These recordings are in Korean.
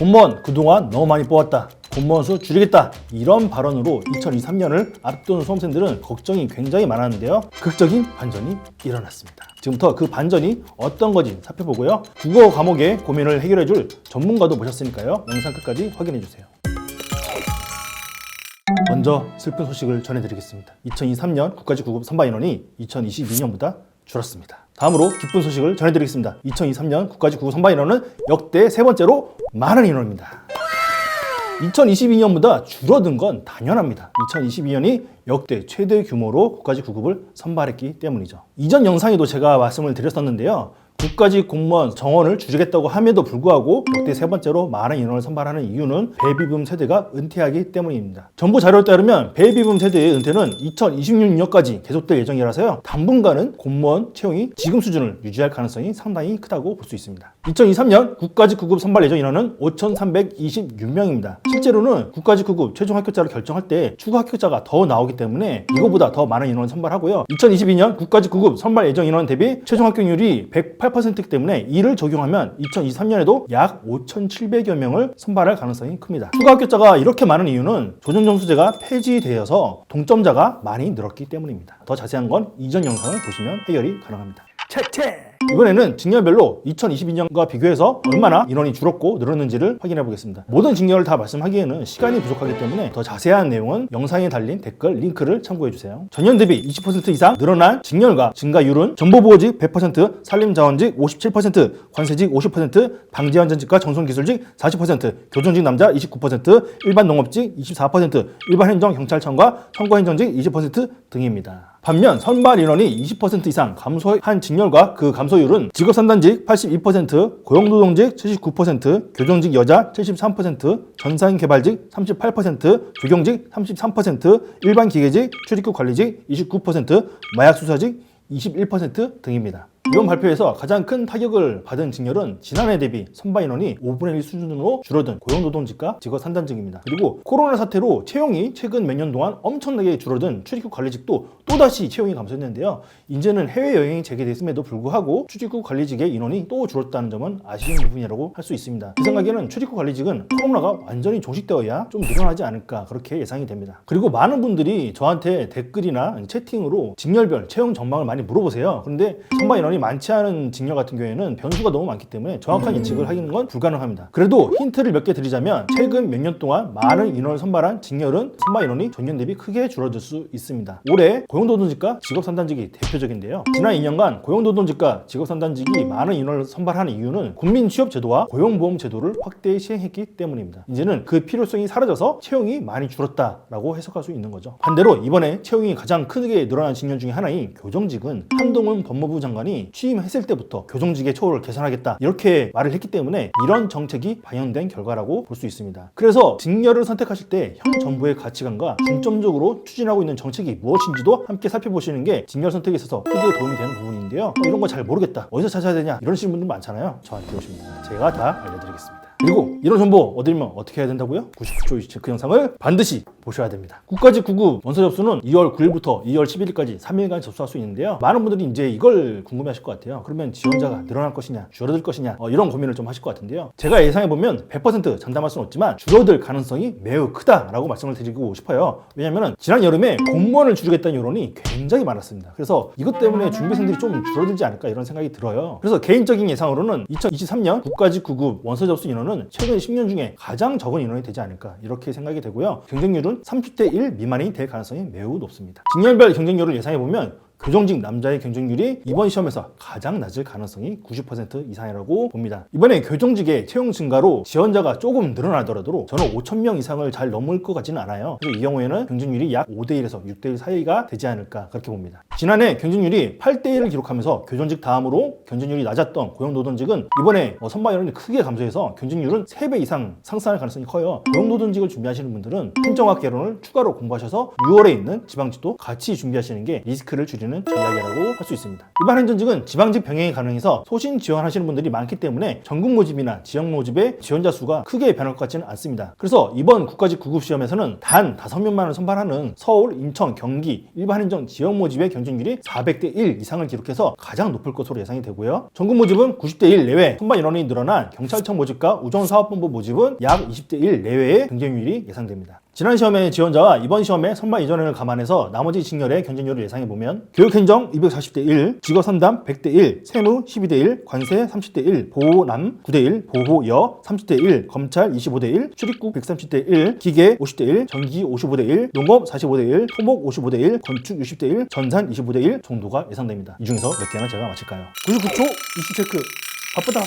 공무원 그동안 너무 많이 뽑았다, 공무원 수 줄이겠다, 이런 발언으로 2023년을 앞두는 수험생들은 걱정이 굉장히 많았는데요. 극적인 반전이 일어났습니다. 지금부터 그 반전이 어떤 건지 살펴보고요. 국어 과목의 고민을 해결해줄 전문가도 모셨으니까요. 영상 끝까지 확인해주세요. 먼저 슬픈 소식을 전해드리겠습니다. 2023년 국가직 구급 선발 인원이 2022년보다 줄었습니다. 다음으로 기쁜 소식을 전해드리겠습니다. 2023년 국가직 구급 선발 인원은 역대 세 번째로 많은 인원입니다. 2022년보다 줄어든 건 당연합니다. 2022년이 역대 최대 규모로 국가직 구급을 선발했기 때문이죠. 이전 영상에도 제가 말씀을 드렸었는데요. 국가직 공무원 정원을 줄이겠다고 함에도 불구하고 역대 세 번째로 많은 인원을 선발하는 이유는 베이비붐 세대가 은퇴하기 때문입니다. 정부 자료에 따르면 베이비붐 세대의 은퇴는 2026년까지 계속될 예정이라서요. 당분간은 공무원 채용이 지금 수준을 유지할 가능성이 상당히 크다고 볼 수 있습니다. 2023년 국가직 구급 선발 예정 인원은 5,326명입니다. 실제로는 국가직 구급 최종 합격자를 결정할 때 추가 합격자가 더 나오기 때문에 이거보다 더 많은 인원을 선발하고요. 2022년 국가직 구급 선발 예정 인원 대비 최종 합격률이 108%이기 때문에 이를 적용하면 2023년에도 약 5,700여 명을 선발할 가능성이 큽니다. 추가 합격자가 이렇게 많은 이유는 조정점수제가 폐지되어서 동점자가 많이 늘었기 때문입니다. 더 자세한 건 이전 영상을 보시면 해결이 가능합니다. 채채! 이번에는 직렬별로 2022년과 비교해서 얼마나 인원이 줄었고 늘었는지를 확인해 보겠습니다. 모든 직렬을 다 말씀하기에는 시간이 부족하기 때문에 더 자세한 내용은 영상에 달린 댓글 링크를 참고해 주세요. 전년 대비 20% 이상 늘어난 직렬과 증가율은 정보보호직 100%, 산림자원직 57%, 관세직 50%, 방지안전직과 정송기술직 40%, 교정직 남자 29%, 일반 농업직 24%, 일반 행정 경찰청과 청구행정직 20% 등입니다. 반면 선발 인원이 20% 이상 감소한 직렬과 그 감소율은 직업산단직 82%, 고용노동직 79%, 교정직 여자 73%, 전산개발직 38%, 조경직 33%, 일반 기계직, 출입국 관리직 29%, 마약수사직 21% 등입니다. 이번 발표에서 가장 큰 타격을 받은 직렬은 지난해 대비 선발 인원이 5분의 1 수준으로 줄어든 고용노동직과 직업산단직입니다. 그리고 코로나 사태로 채용이 최근 몇 년 동안 엄청나게 줄어든 출입국 관리직도 또다시 채용이 감소했는데요. 이제는 해외여행이 재개됐음에도 불구하고 출입국 관리직의 인원이 또 줄었다는 점은 아쉬운 부분이라고 할 수 있습니다. 제 생각에는 출입국 관리직은 코로나가 완전히 종식되어야 좀 늘어나지 않을까 그렇게 예상이 됩니다. 그리고 많은 분들이 저한테 댓글이나 채팅으로 직렬별 채용 전망을 많이 물어보세요. 그런데 선발 인원이 많지 않은 직렬 같은 경우에는 변수가 너무 많기 때문에 정확한 예측을 하기는 건 불가능합니다. 그래도 힌트를 몇 개 드리자면 최근 몇 년 동안 많은 인원을 선발한 직렬은 선발 인원이 전년 대비 크게 줄어들 수 있습니다. 올해 고용노동직과 직업산단직이 대표적인데요. 지난 2년간 고용노동직과 직업산단직이 많은 인원을 선발하는 이유는 국민취업제도와 고용보험제도를 확대 시행했기 때문입니다. 이제는 그 필요성이 사라져서 채용이 많이 줄었다라고 해석할 수 있는 거죠. 반대로 이번에 채용이 가장 크게 늘어난 직렬 중에 하나인 교정직은 한동훈 법무부 장관이 취임했을 때부터 교정직의 처우를 개선하겠다 이렇게 말을 했기 때문에 이런 정책이 반영된 결과라고 볼 수 있습니다. 그래서 직렬을 선택하실 때 현 정부의 가치관과 중점적으로 추진하고 있는 정책이 무엇인지도 함께 살펴보시는 게 직렬 선택에 있어서 크게 도움이 되는 부분인데요. 이런 거 잘 모르겠다, 어디서 찾아야 되냐 이러시는 분들 많잖아요. 저한테 오시면 됩니다. 제가 다 알려드리겠습니다. 그리고 이런 정보 얻으려면 어떻게 해야 된다고요? 99초 체크 영상을 반드시 보셔야 됩니다. 국가직 구급 원서 접수는 2월 9일부터 2월 11일까지 3일간 접수할 수 있는데요. 많은 분들이 이제 이걸 궁금해하실 것 같아요. 그러면 지원자가 늘어날 것이냐 줄어들 것이냐 이런 고민을 좀 하실 것 같은데요. 제가 예상해보면 100% 장담할 수는 없지만 줄어들 가능성이 매우 크다라고 말씀을 드리고 싶어요. 왜냐하면 지난 여름에 공무원을 줄이겠다는 여론이 굉장히 많았습니다. 그래서 이것 때문에 준비생들이 좀 줄어들지 않을까 이런 생각이 들어요. 그래서 개인적인 예상으로는 2023년 국가직 구급 원서 접수 인원은 최근 10년 중에 가장 적은 인원이 되지 않을까 이렇게 생각이 되고요. 경쟁률은 30대 1 미만이 될 가능성이 매우 높습니다. 직렬별 경쟁률을 예상해보면 교정직 남자의 경쟁률이 이번 시험에서 가장 낮을 가능성이 90% 이상이라고 봅니다. 이번에 교정직의 채용 증가로 지원자가 조금 늘어나더라도 저는 5,000명 이상을 잘 넘을 것 같지는 않아요. 그래서 이 경우에는 경쟁률이 약 5대1에서 6대1 사이가 되지 않을까 그렇게 봅니다. 지난해 경쟁률이 8대1을 기록하면서 교정직 다음으로 경쟁률이 낮았던 고용노동직은 이번에 선발 인원이 크게 감소해서 경쟁률은 3배 이상 상승할 가능성이 커요. 고용노동직을 준비하시는 분들은 행정학 개론을 추가로 공부하셔서 6월에 있는 지방직도 같이 준비하시는 게 리스크를 줄이는 있는 전략이라고 할 수 있습니다. 일반 행정직은 지방직 병행이 가능해서 소신 지원하시는 분들이 많기 때문에 전국 모집이나 지역 모집의 지원자 수가 크게 변할 것 같지는 않습니다. 그래서 이번 국가직 구급 시험에서는 단 5명만을 선발하는 서울, 인천, 경기 일반 행정 지역 모집의 경쟁률이 400대 1 이상을 기록해서 가장 높을 것으로 예상이 되고요. 전국 모집은 90대 1 내외 선발 인원이 늘어난 경찰청 모집과 우정사업본부 모집은 약 20대 1 내외의 경쟁률이 예상됩니다. 지난 시험의 지원자와 이번 시험의 선발 이전을 감안해서 나머지 직렬의 경쟁률을 예상해보면 교육행정 240대 1, 직업상담 100대 1, 세무 12대 1, 관세 30대 1, 보호남 9대 1, 보호여 30대 1, 검찰 25대 1, 출입국 130대 1, 기계 50대 1, 전기 55대 1, 농업 45대 1, 토목 55대 1, 건축 60대 1, 전산 25대 1 정도가 예상됩니다. 이 중에서 몇 개나 제가 맞힐까요? 99초 이슈 체크. 바쁘다.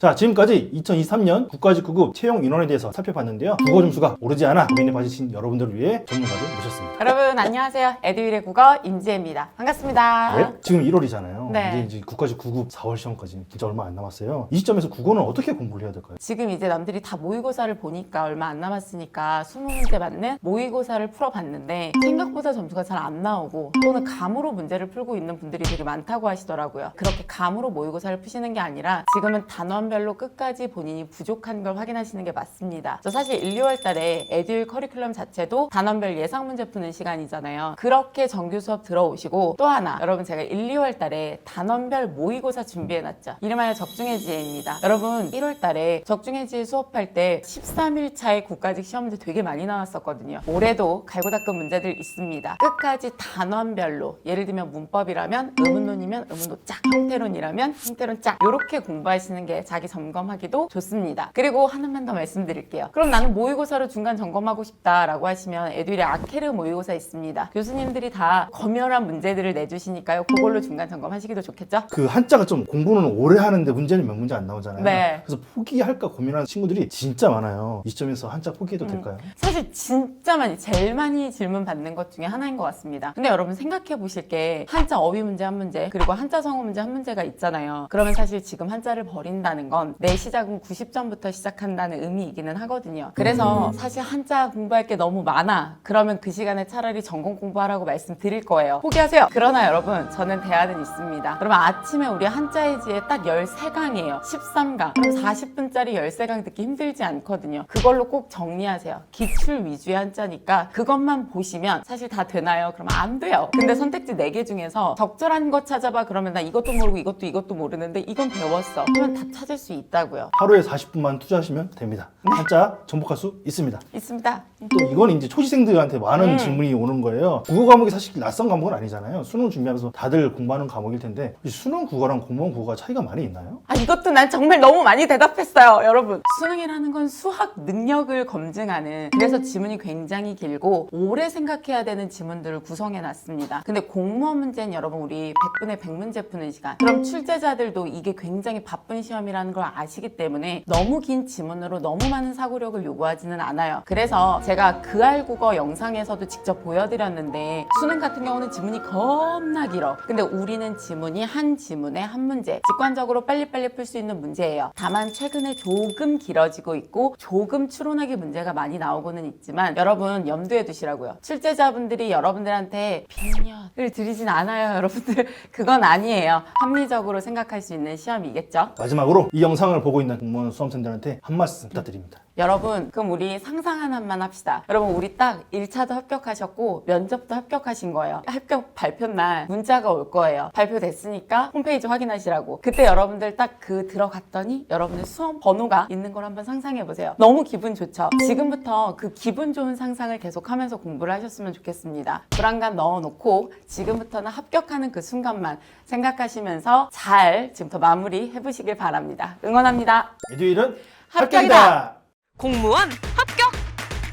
자, 지금까지 2023년 국가직 구급 채용 인원에 대해서 살펴봤는데요. 국어 점수가 오르지 않아 고민에 빠지신 여러분들을 위해 전문가를 모셨습니다. 여러분 안녕하세요. 에듀윌의 국어 임지혜입니다. 반갑습니다. 네? 지금 1월이잖아요. 네. 이제 국가직 구급 4월 시험까지 진짜 얼마 안 남았어요. 이 시점에서 국어는 어떻게 공부를 해야 될까요? 지금 이제 남들이 다 모의고사를 보니까 얼마 안 남았으니까 20문제 맞는 모의고사를 풀어봤는데 생각보다 점수가 잘 안 나오고 또는 감으로 문제를 풀고 있는 분들이 되게 많다고 하시더라고요. 그렇게 감으로 모의고사를 푸시는 게 아니라 지금은 단원별로 끝까지 본인이 부족한 걸 확인하시는 게 맞습니다. 저 사실 1, 2월 달에 에듀윌 커리큘럼 자체도 단원별 예상 문제 푸는 시간이잖아요. 그렇게 정규 수업 들어오시고 또 하나 여러분 제가 1, 2월 달에 단원별 모의고사 준비해놨죠. 이름하여 적중해지혜입니다. 여러분 1월 달에 적중해지혜 수업할 때 13일 차에 국가직 시험 문제 되게 많이 나왔었거든요. 올해도 갈고 닦은 문제들 있습니다. 끝까지 단원별로 예를 들면 문법이라면 의문론이면 의문론 짝, 형태론이라면 형태론 짝 이렇게 공부하시는 게 자기 점검하기도 좋습니다. 그리고 하나만 더 말씀드릴게요. 그럼 나는 모의고사로 중간 점검하고 싶다라고 하시면 에듀윌의 아케르 모의고사 있습니다. 교수님들이 다 검열한 문제들을 내주시니까요. 그걸로 중간 점검하시기도 좋겠죠? 그 한자가 좀 공부는 오래 하는데 문제는 몇 문제 안 나오잖아요. 네. 그래서 포기할까 고민하는 친구들이 진짜 많아요. 이 시점에서 한자 포기해도 될까요? 사실 진짜 제일 많이 질문 받는 것 중에 하나인 것 같습니다. 근데 여러분 생각해 보실 게 한자 어휘 문제 한 문제 그리고 한자 성어 문제 한 문제가 있잖아요. 그러면 사실 지금 한자를 버린다는 건 내 시작은 90점부터 시작한다는 의미이기는 하거든요. 그래서 사실 한자 공부할 게 너무 많아. 그러면 그 시간에 차라리 전공 공부하라고 말씀드릴 거예요. 포기하세요. 그러나 여러분 저는 대안은 있습니다. 그러면 아침에 우리 한자의 지혜 딱 13강이에요. 13강. 그럼 40분짜리 13강 듣기 힘들지 않거든요. 그걸로 꼭 정리하세요. 기출 위주의 한자니까 그것만 보시면 사실 다 되나요? 그러면 안 돼요. 근데 선택지 4개 중에서 적절한 거 찾아봐. 그러면 나 이것도 모르고 이것도 모르는데 이건 배웠어. 그러면 다 찾을 수 있다고요. 하루에 40분만 투자하시면 됩니다. 한자 정복할 수 있습니다. 있습니다. 또 이건 이제 초시생들한테 많은 질문이 오는 거예요. 국어 과목이 사실 낯선 과목은 아니잖아요. 수능 준비하면서 다들 공부하는 과목일 텐데 수능 국어랑 공무원 국어가 차이가 많이 있나요? 이것도 난 정말 너무 많이 대답했어요. 여러분 수능이라는 건 수학 능력을 검증하는 그래서 지문이 굉장히 길고 오래 생각해야 되는 지문들을 구성해 놨습니다. 근데 공무원 문제는 여러분 우리 100분의 100문제 푸는 시간 그럼 출제자들도 이게 굉장히 바쁜 시험이라는 걸 아시기 때문에 너무 긴 지문으로 너무 많은 사고력을 요구하지는 않아요. 그래서 제가 그알국어 영상에서도 직접 보여드렸는데 수능 같은 경우는 지문이 겁나 길어. 근데 우리는 지문이 한 지문에 한 문제 직관적으로 빨리빨리 풀 수 있는 문제예요. 다만 최근에 조금 길어지고 있고 조금 추론하기 문제가 많이 나오고는 있지만 여러분 염두에 두시라고요. 출제자분들이 여러분들한테 빈년을 드리진 않아요. 여러분들 그건 아니에요. 합리적으로 생각할 수 있는 시험이겠죠. 마지막으로 이 영상을 보고 있는 공무원 수험생들한테 한 말씀 부탁드립니다. 여러분 그럼 우리 상상 하나만 합시다. 여러분 우리 딱 1차도 합격하셨고 면접도 합격하신 거예요. 합격 발표 날 문자가 올 거예요. 발표됐으니까 홈페이지 확인하시라고. 그때 여러분들 딱 그 들어갔더니 여러분들 수험 번호가 있는 걸 한번 상상해 보세요. 너무 기분 좋죠? 지금부터 그 기분 좋은 상상을 계속하면서 공부를 하셨으면 좋겠습니다. 불안감 넣어놓고 지금부터는 합격하는 그 순간만 생각하시면서 잘 지금부터 마무리 해보시길 바랍니다. 응원합니다. 에듀윌은 합격이다! 합격이다! 공무원 합격!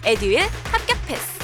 에듀윌 합격 패스!